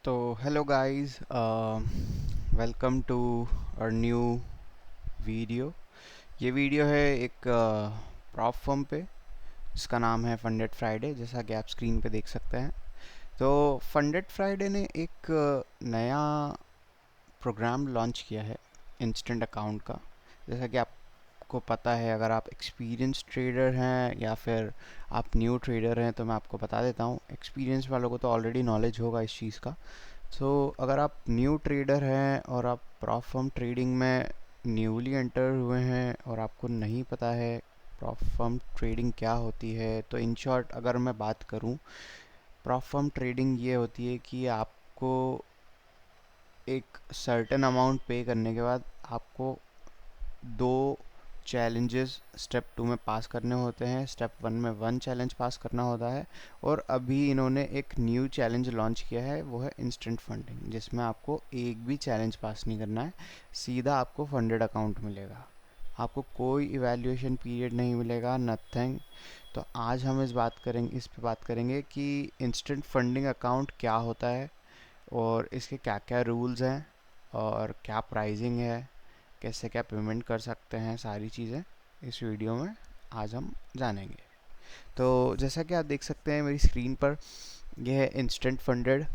तो hello guys, welcome to our new video. ये video है एक प्रॉप फर्म पे जिसका नाम है फंडेड फ्राइडे, जैसा कि आप स्क्रीन पे देख सकते हैं। तो फंडेड फ्राइडे ने एक नया प्रोग्राम लॉन्च किया है इंस्टेंट अकाउंट का। जैसा कि आपको पता है, अगर आप एक्सपीरियंस ट्रेडर हैं या फिर आप न्यू ट्रेडर हैं, तो मैं आपको बता देता हूँ। एक्सपीरियंस वालों को तो ऑलरेडी नॉलेज होगा इस चीज़ का। अगर आप न्यू ट्रेडर हैं और आप प्रॉप फर्म ट्रेडिंग में न्यूली एंटर हुए हैं और आपको नहीं पता है प्रॉप फर्म ट्रेडिंग क्या होती है, तो इन शॉर्ट अगर मैं बात करूं, प्रॉप फर्म ट्रेडिंग ये होती है कि आपको एक सर्टेन अमाउंट पे करने के बाद आपको दो चैलेंजेस स्टेप 2 में पास करने होते हैं। स्टेप 1 में 1 चैलेंज पास करना होता है, और अभी इन्होंने एक न्यू चैलेंज लॉन्च किया है, वो है इंस्टेंट फंडिंग, जिसमें आपको एक भी चैलेंज पास नहीं करना है, सीधा आपको फंडेड अकाउंट मिलेगा। आपको कोई इवैल्यूएशन पीरियड नहीं मिलेगा, नथिंग। तो आज हम इस पे बात करेंगे कि इंस्टेंट फंडिंग अकाउंट क्या होता है और इसके क्या क्या रूल्स हैं और क्या प्राइसिंग है, कैसे क्या पेमेंट कर सकते हैं, सारी चीज़ें इस वीडियो में आज हम जानेंगे। तो जैसा कि आप देख सकते हैं मेरी स्क्रीन पर, यह है इंस्टेंट फंडेड।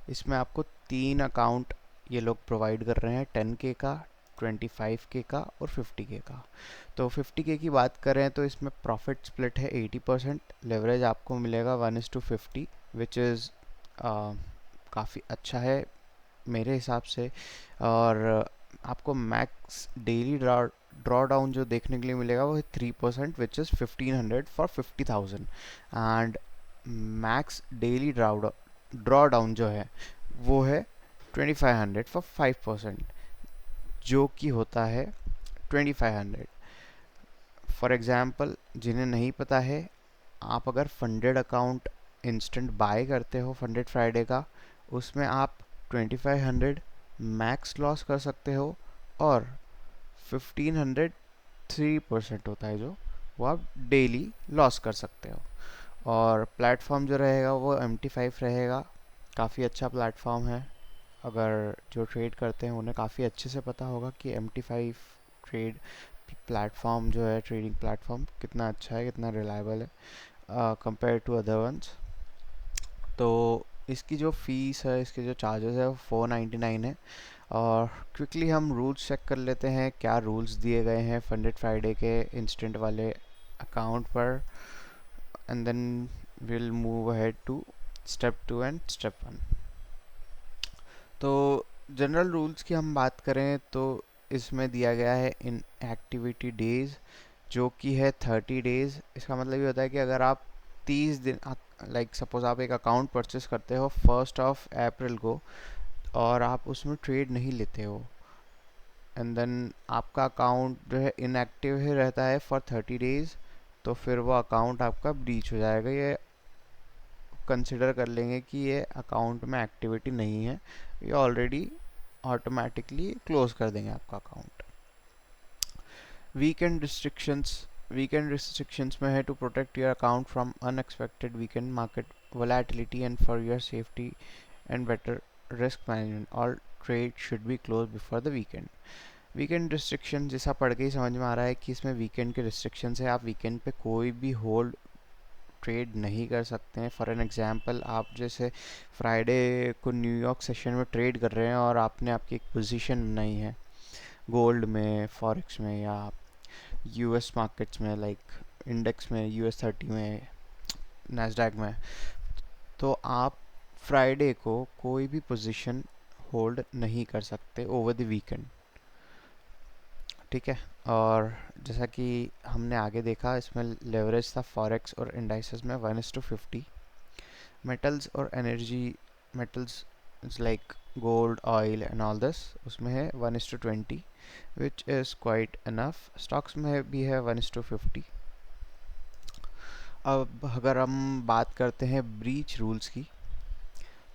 इसमें आपको 3 अकाउंट ये लोग प्रोवाइड कर रहे हैं, 10K का, 25K का और 50K का। तो 50K की बात करें तो इसमें प्रॉफिट स्प्लिट है 80%। लेवरेज आपको मिलेगा 1:50, विच इज़ काफ़ी अच्छा है मेरे हिसाब से। और आपको मैक्स डेली ड्रॉ डाउन जो देखने के लिए मिलेगा वो है 3%, which is 1500 for 50,000। And max daily draw down जो है वो है 2500 फॉर 5%, जो कि होता है 2500। फॉर एग्ज़ाम्पल, जिन्हें नहीं पता है, आप अगर फंडेड अकाउंट इंस्टेंट बाय करते हो फंडेड फ्राइडे का, उसमें आप 2500 मैक्स लॉस कर सकते हो, और 1500 3% होता है जो वो आप डेली लॉस कर सकते हो। और प्लेटफॉर्म जो रहेगा वो MT5 रहेगा। काफ़ी अच्छा प्लेटफॉर्म है। अगर जो ट्रेड करते हैं उन्हें काफ़ी अच्छे से पता होगा कि MT5 ट्रेड प्लेटफॉर्म जो है, ट्रेडिंग प्लेटफॉर्म कितना अच्छा है, कितना रिलायबल है कंपेयर टू अदर वंस। तो इसकी जो फ़ीस है, इसके जो चार्जेस है वो 499 है। और क्विकली हम रूल्स चेक कर लेते हैं, क्या रूल्स दिए गए हैं फंडेड फ्राइडे के इंस्टेंट वाले अकाउंट पर, and then will move ahead to step 2 and step 1। तो जनरल रूल्स की हम बात करें तो इसमें दिया गया है इन एक्टिविटी डेज, जो कि है 30 डेज। इसका मतलब ये होता है कि अगर आप 30 दिन, लाइक सपोज आप एक अकाउंट परचेस करते हो 1 अप्रैल को, और आप उसमें ट्रेड नहीं लेते हो, एंड देन आपका अकाउंट जो है इनएक्टिव ही रहता है फॉर 30 डेज, तो फिर वो अकाउंट आपका ब्रीच हो जाएगा। ये कंसिडर कर लेंगे कि ये अकाउंट में एक्टिविटी नहीं है, ये ऑलरेडी ऑटोमेटिकली क्लोज कर देंगे आपका account. Weekend restrictions, weekend restrictions में है to protect your account from unexpected weekend market volatility and for your safety and better risk management, all trade should be close before the weekend. Weekend restriction जैसा पढ़ के ही समझ में आ रहा है कि इसमें वीकेंड के रिस्ट्रिक्शंस है। आप वीकेंड पे कोई भी होल्ड ट्रेड नहीं कर सकते हैं। फॉर एन एग्जांपल, आप जैसे फ्राइडे को न्यूयॉर्क सेशन में ट्रेड कर रहे हैं और आपने आपकी एक पोजीशन बनाई है गोल्ड में, फॉरेक्स में, या यूएस मार्केट्स में, लाइक इंडेक्स में, US 30 में, नैस्डैक में। तो आप फ्राइडे को कोई भी पोजीशन होल्ड नहीं कर सकते ओवर द वीकेंड, ठीक है। और जैसा कि हमने आगे देखा, इसमें लेवरेज था फॉरेक्स और इंडाइसेस में 1:50। मेटल्स और energy metals like gold, oil and all this, उसमें है 1:20, which is quite enough. Stocks में भी है 1:50। अब अगर हम बात करते हैं ब्रीच रूल्स की,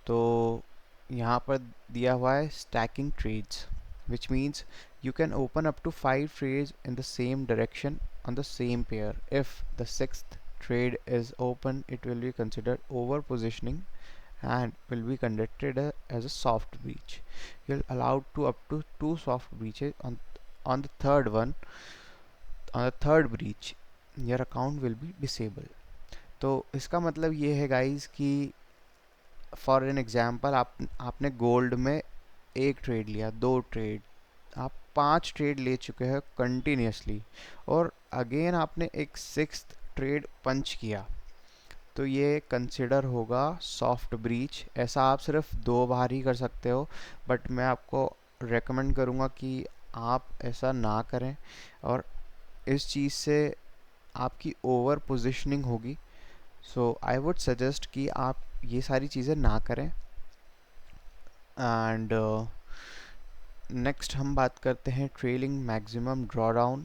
तो यहाँ पर दिया हुआ है stacking trades, which means you can open up to 5 trades in the same direction on the same pair. If the sixth trade is open, it will be considered over positioning and will be conducted as a soft breach. You're allowed to up to 2 soft breaches. On the third one, on the third breach, your account will be disabled. तो इसका मतलब ये है guys कि for an example आपने gold में एक trade लिया, दो ट्रेड, आप 5 ट्रेड ले चुके हैं कंटिन्यूसली, और अगेन आपने एक सिक्स्थ ट्रेड पंच किया, तो ये कंसिडर होगा सॉफ्ट ब्रीच। ऐसा आप सिर्फ 2 बार ही कर सकते हो, बट मैं आपको रेकमेंड करूँगा कि आप ऐसा ना करें, और इस चीज़ से आपकी ओवर पोजिशनिंग होगी। सो आई वुड सजेस्ट कि आप ये सारी चीज़ें ना करें। एंड नेक्स्ट हम बात करते हैं ट्रेलिंग मैक्सिमम ड्रॉडाउन।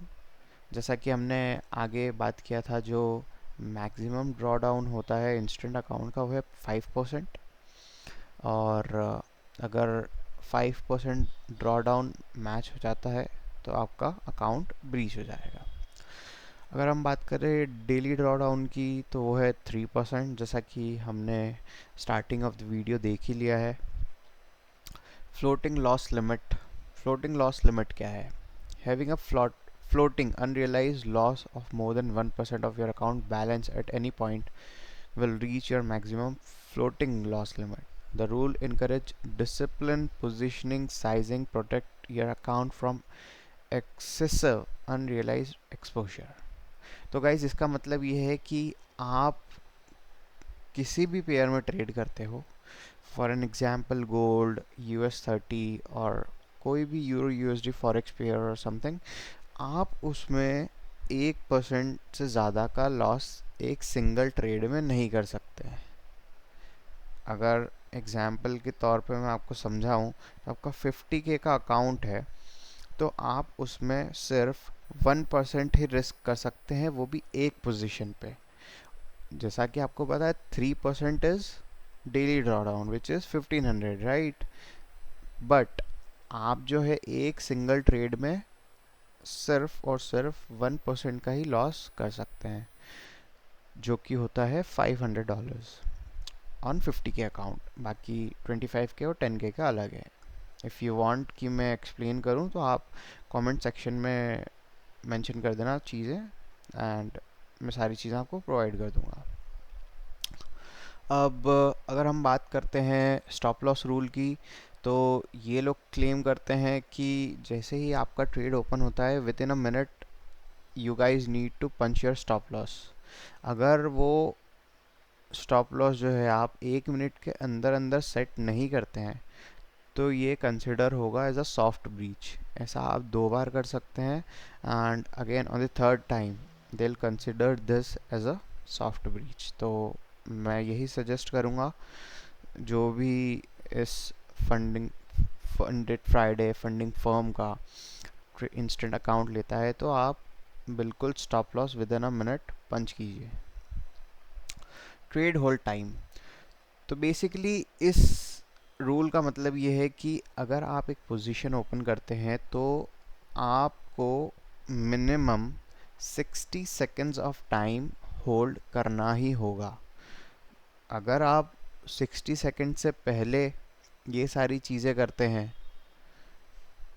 जैसा कि हमने आगे बात किया था, जो मैक्सिमम ड्रॉडाउन होता है इंस्टेंट अकाउंट का वो है 5%, और अगर 5% ड्रॉडाउन मैच हो जाता है तो आपका अकाउंट ब्रीच हो जाएगा। अगर हम बात करें डेली ड्रॉडाउन की तो वो है 3%, जैसा कि हमने स्टार्टिंग ऑफ द वीडियो देख ही लिया है। Floating loss limit. Floating loss limit क्या है? Having a floating unrealized loss of more than 1% of your account balance at any point will reach your maximum floating loss limit. The rule encourage discipline, positioning, sizing, protect your account from excessive unrealized exposure. तो guys इसका मतलब ये है कि आप किसी भी pair में ट्रेड करते हो, for an example gold, US30 और कोई भी यूरो USD फॉरेक्स पेयर और समथिंग, आप उसमें 1% से ज़्यादा का लॉस एक सिंगल ट्रेड में नहीं कर सकते हैं। अगर एग्जाम्पल के तौर पे मैं आपको समझाऊं, तो आपका 50K का अकाउंट है, तो आप उसमें सिर्फ 1% ही रिस्क कर सकते हैं, वो भी एक पोजीशन पे। जैसा कि आपको पता है 3% is daily drawdown which is 1500, right. But आप जो है एक सिंगल ट्रेड में सिर्फ और सिर्फ 1% का ही लॉस कर सकते हैं, जो कि होता है $500 ऑन 50K अकाउंट। बाकी 25K और 10K का अलग है। इफ़ यू वांट कि मैं एक्सप्लेन करूं तो आप कमेंट सेक्शन में मेंशन कर देना चीज़ें, एंड मैं सारी चीज़ें आपको प्रोवाइड कर दूंगा। अब अगर हम बात करते हैं स्टॉप लॉस रूल की, तो ये लोग क्लेम करते हैं कि जैसे ही आपका ट्रेड ओपन होता है, within a minute you guys need to punch your stop loss. अगर वो स्टॉप लॉस जो है आप 1 मिनट के अंदर अंदर सेट नहीं करते हैं, तो ये कंसिडर होगा एज अ सॉफ्ट ब्रीच। ऐसा आप 2 बार कर सकते हैं, and again on the third time they will consider this as a soft breach. तो मैं यही सजेस्ट करूँगा, जो भी इस फंडेड फ्राइडे फंडिंग फर्म का इंस्टेंट अकाउंट लेता है, तो आप बिल्कुल stop loss within a minute punch कीजिए। Trade hold time. तो बेसिकली इस रूल का मतलब ये है कि अगर आप एक पोजीशन ओपन करते हैं, तो आपको minimum 60 seconds of time hold करना ही होगा। अगर आप 60 सेकेंड से पहले ये सारी चीज़ें करते हैं,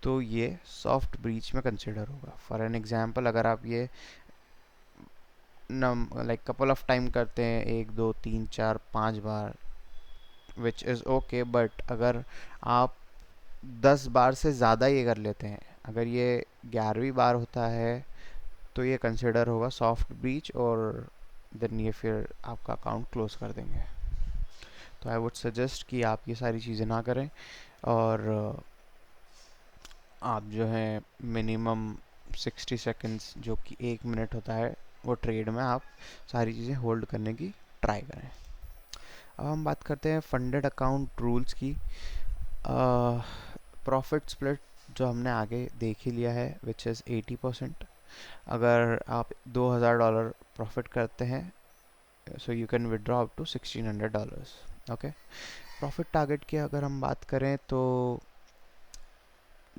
तो ये सॉफ्ट ब्रीच में कंसिडर होगा। फॉर एन एग्जांपल, अगर आप ये लाइक कपल ऑफ टाइम करते हैं, 1 2 3 4 5 बार, विच इज़ ओके, बट अगर आप 10 बार से ज़्यादा ये कर लेते हैं, अगर ये 11वीं बार होता है, तो ये कंसिडर होगा सॉफ्ट ब्रीच, और देन ये फिर आपका अकाउंट क्लोज कर देंगे। तो आई वुड सजेस्ट कि आप ये सारी चीज़ें ना करें, और आप जो है मिनिमम 60 सेकेंड्स, जो कि 1 मिनट होता है, वो ट्रेड में आप सारी चीज़ें होल्ड करने की ट्राई करें। अब हम बात करते हैं फंडेड अकाउंट रूल्स की। प्रॉफिट स्प्लिट जो हमने आगे देख ही लिया है, विच इज़ 80%। अगर आप $2000 प्रॉफिट करते हैं, so you can withdraw up to $1600। Okay. Profit target की अगर हम बात करें, तो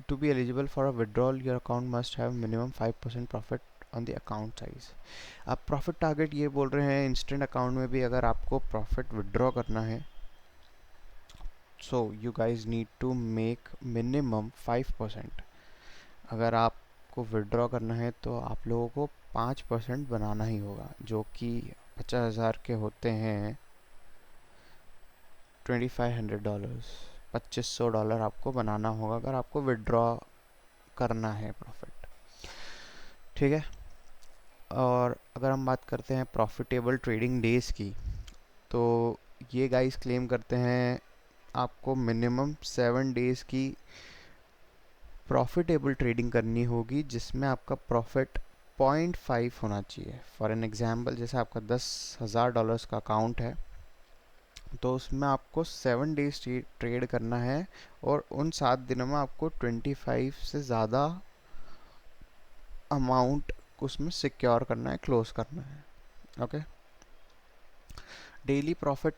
to be eligible for a withdrawal your account must have minimum 5% profit on the account size। आप प्रॉफिट टारगेट ये बोल रहे हैं इंस्टेंट अकाउंट में भी, अगर आपको प्रॉफिट विड्रॉ करना है, so you guys need to make minimum 5%। अगर आपको विड्रॉ करना है तो आप लोगों को 5% बनाना ही होगा, जो कि 50,000 के होते हैं $2,500। $2,500 आपको बनाना होगा अगर आपको विड्रॉ करना है प्रॉफिट। ठीक है। और अगर हम बात करते हैं प्रॉफिटेबल ट्रेडिंग डेज की, तो ये गाइस क्लेम करते हैं आपको मिनिमम 7 डेज की प्रॉफिटेबल ट्रेडिंग करनी होगी, जिसमें आपका प्रॉफिट 0.5 होना चाहिए। फॉर एन एग्जांपल, जैसे आपका $10,000 का अकाउंट है, तो उसमें आपको 7 डेज ट्रेड करना है, और उन 7 दिनों में आपको 25 से ज़्यादा अमाउंट उसमें सिक्योर करना है, क्लोज करना है। ओके। डेली प्रॉफिट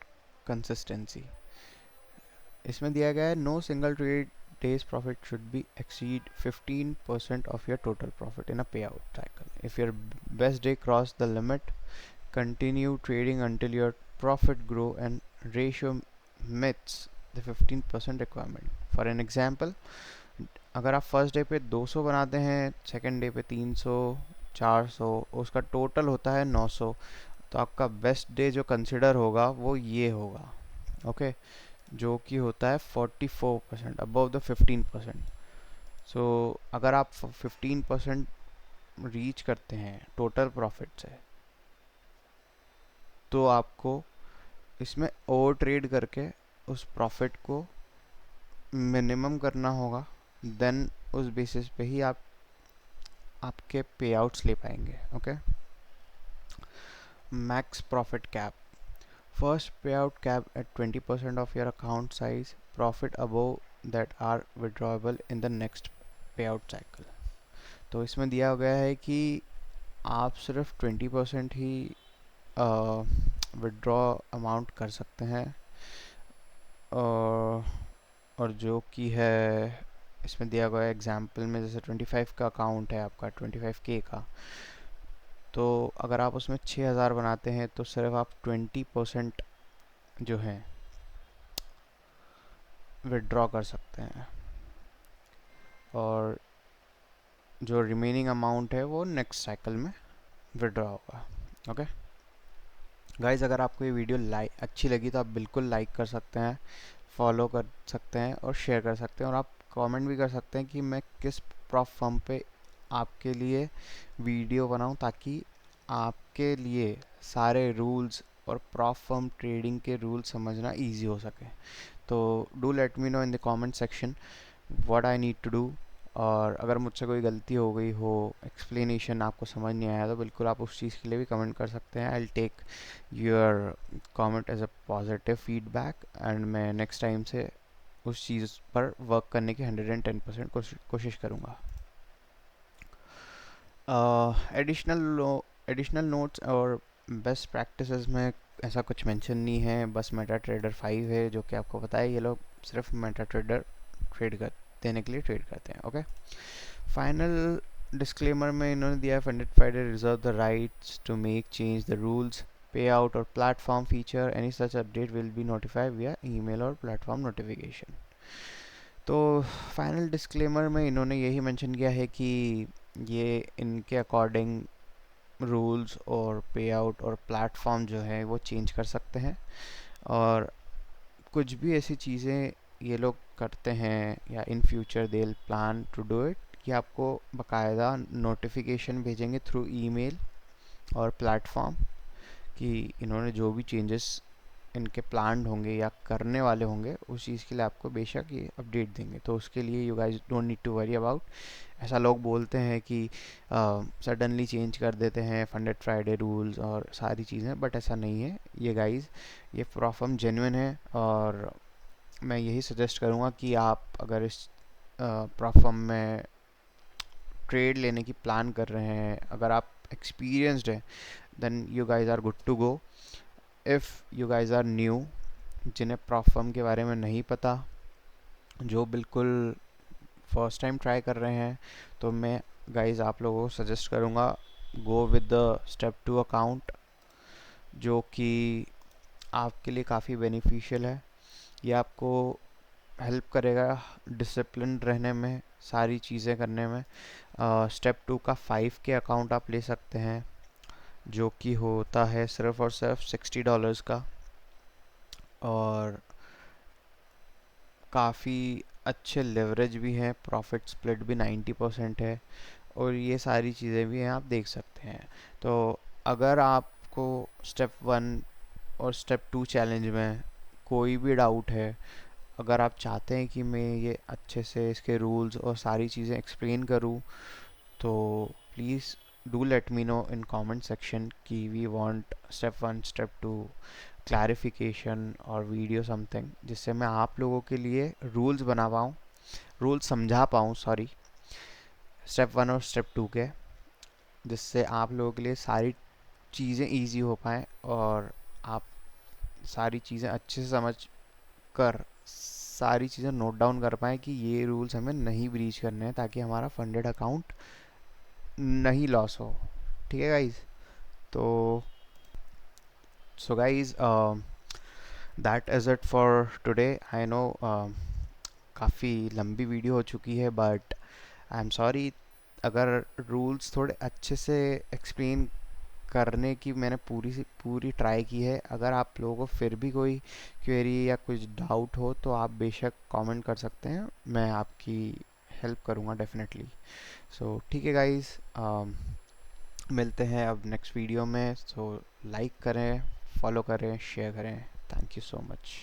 कंसिस्टेंसी इसमें दिया गया है, no single trade days profit should be exceed 15% of your total profit in a payout cycle. If your best day cross the limit, continue trading until your profit grow and ratio meets the 15% requirement. For an example, अगर आप first day पे 200 बनाते हैं, second day पे 300, 400, उसका total होता है 900, तो आपका बेस्ट डे जो कंसिडर होगा वो ये होगा। ओके। जो कि होता है 44%, अबव द 15%। सो अगर आप 15% रीच करते हैं टोटल प्रॉफिट से, तो आपको इसमें ओवर ट्रेड करके उस प्रॉफिट को मिनिमम करना होगा। देन उस बेसिस पे ही आप आपके पे आउट्स ले पाएंगे। Okay. Max profit cap, first payout cap at 20% of your account size, profit above that are withdrawable in the next payout cycle। तो इसमें दिया गया है कि आप सिर्फ 20% ही विड्रॉ अमाउंट कर सकते हैं, और जो कि है इसमें दिया गया है एग्जाम्पल में, जैसे 25 का अकाउंट है आपका, 25K का, तो अगर आप उसमें 6,000 बनाते हैं तो सिर्फ आप 20% जो है विड्रॉ कर सकते हैं, और जो रिमेनिंग अमाउंट है वो नेक्स्ट साइकिल में विड्रॉ होगा। ओके गाइज, अगर आपको ये वीडियो अच्छी लगी तो आप बिल्कुल लाइक कर सकते हैं, फॉलो कर सकते हैं और शेयर कर सकते हैं, और आप कमेंट भी कर सकते हैं कि मैं किस प्रॉफ फर्म पे आपके लिए वीडियो बनाऊं, ताकि आपके लिए सारे रूल्स और प्रॉफ फर्म ट्रेडिंग के रूल्स समझना ईजी हो सके। तो do let me know in the comment section what I need to do. और अगर मुझसे कोई गलती हो गई हो, एक्सप्लेनेशन आपको समझ नहीं आया, तो बिल्कुल आप उस चीज़ के लिए भी कमेंट कर सकते हैं। I will take your comment as a positive feedback, and मैं नेक्स्ट टाइम से उस चीज़ पर वर्क करने की 110% कोशिश करूँगा। एडिशनल नोट्स और बेस्ट प्रैक्टिसेस में ऐसा कुछ मेंशन नहीं है, बस मेटा ट्रेडर 5 है, जो कि आपको पता है ये लोग सिर्फ मेटा ट्रेडर देने के लिए ट्रेड करते हैं। ओके। फाइनल डिस्क्लेमर में इन्होंने दिया है, funded Friday reserve the rights to make change the rules, pay out और platform feature, any such update will be notified via email और प्लेटफॉर्म नोटिफिकेशन। तो फाइनल डिस्क्लेमर में इन्होंने यही मेंशन किया है कि ये इनके अकॉर्डिंग रूल्स और पे आउट और प्लेटफॉर्म जो है वो चेंज कर सकते हैं, और कुछ भी ऐसी चीज़ें ये लोग करते हैं या in future they will plan to do it, कि आपको बाकायदा नोटिफिकेशन भेजेंगे थ्रू ईमेल और प्लेटफॉर्म, कि इन्होंने जो भी चेंजेस इनके प्लान होंगे या करने वाले होंगे उस चीज़ के लिए आपको बेशक ये अपडेट देंगे। तो उसके लिए you guys don't need to worry about. ऐसा लोग बोलते हैं कि सडनली चेंज कर देते हैं फंडेड फ्राइडे रूल्स और सारी चीज़ें, बट ऐसा नहीं है। ये गाइस, ये प्रॉफर्म जेन्युइन है, और मैं यही सजेस्ट करूँगा कि आप अगर इस प्रॉफर्म में ट्रेड लेने की प्लान कर रहे हैं, अगर आप एक्सपीरियंस्ड हैं, then you guys are good to go. If you guys are new, जिन्हें प्रॉफर्म के बारे में नहीं पता, जो बिल्कुल फर्स्ट टाइम ट्राई कर रहे हैं, तो मैं गाइस आप लोगों को सजेस्ट करूँगा, go with the step 2 account, जो कि आपके लिए काफ़ी बेनिफिशियल है। ये आपको हेल्प करेगा डिसिप्लिन रहने में, सारी चीज़ें करने में। स्टेप 2 का 5 के अकाउंट आप ले सकते हैं, जो कि होता है सिर्फ और सिर्फ $60 का, और काफ़ी अच्छे लेवरेज भी हैं, प्रॉफिट स्प्लिट भी 90% है, और ये सारी चीज़ें भी हैं, आप देख सकते हैं। तो अगर आपको स्टेप 1 और स्टेप 2 चैलेंज में कोई भी डाउट है, अगर आप चाहते हैं कि मैं ये अच्छे से इसके रूल्स और सारी चीज़ें एक्सप्लेन करूँ, तो please do let me know in comment section कि we want step 1 step 2 clarification और वीडियो समथिंग, जिससे मैं आप लोगों के लिए रूल्स बना पाऊँ, रूल्स समझा पाऊँ, सॉरी, स्टेप 1 और स्टेप 2 के, जिससे आप लोगों के लिए सारी चीज़ें इजी हो पाएँ और आप सारी चीज़ें अच्छे से समझ कर सारी चीज़ें नोट डाउन कर पाएँ कि ये रूल्स हमें नहीं ब्रीच करने हैं, ताकि हमारा फंडेड अकाउंट नहीं लॉस हो। ठीक है गाइज? तो so guys, that is it for today. I know काफ़ी लंबी वीडियो हो चुकी है, बट आई एम सॉरी अगर रूल्स थोड़े अच्छे से एक्सप्लेन करने की मैंने पूरी सी पूरी ट्राई की है। अगर आप लोगों को फिर भी कोई क्वेरी या कुछ डाउट हो तो आप बेशक कमेंट कर सकते हैं, मैं आपकी हेल्प करूँगा डेफिनेटली। सो ठीक है गाइस, मिलते हैं अब नेक्स्ट वीडियो में। सो लाइक करें, फॉलो करें, शेयर करें। Thank you so much.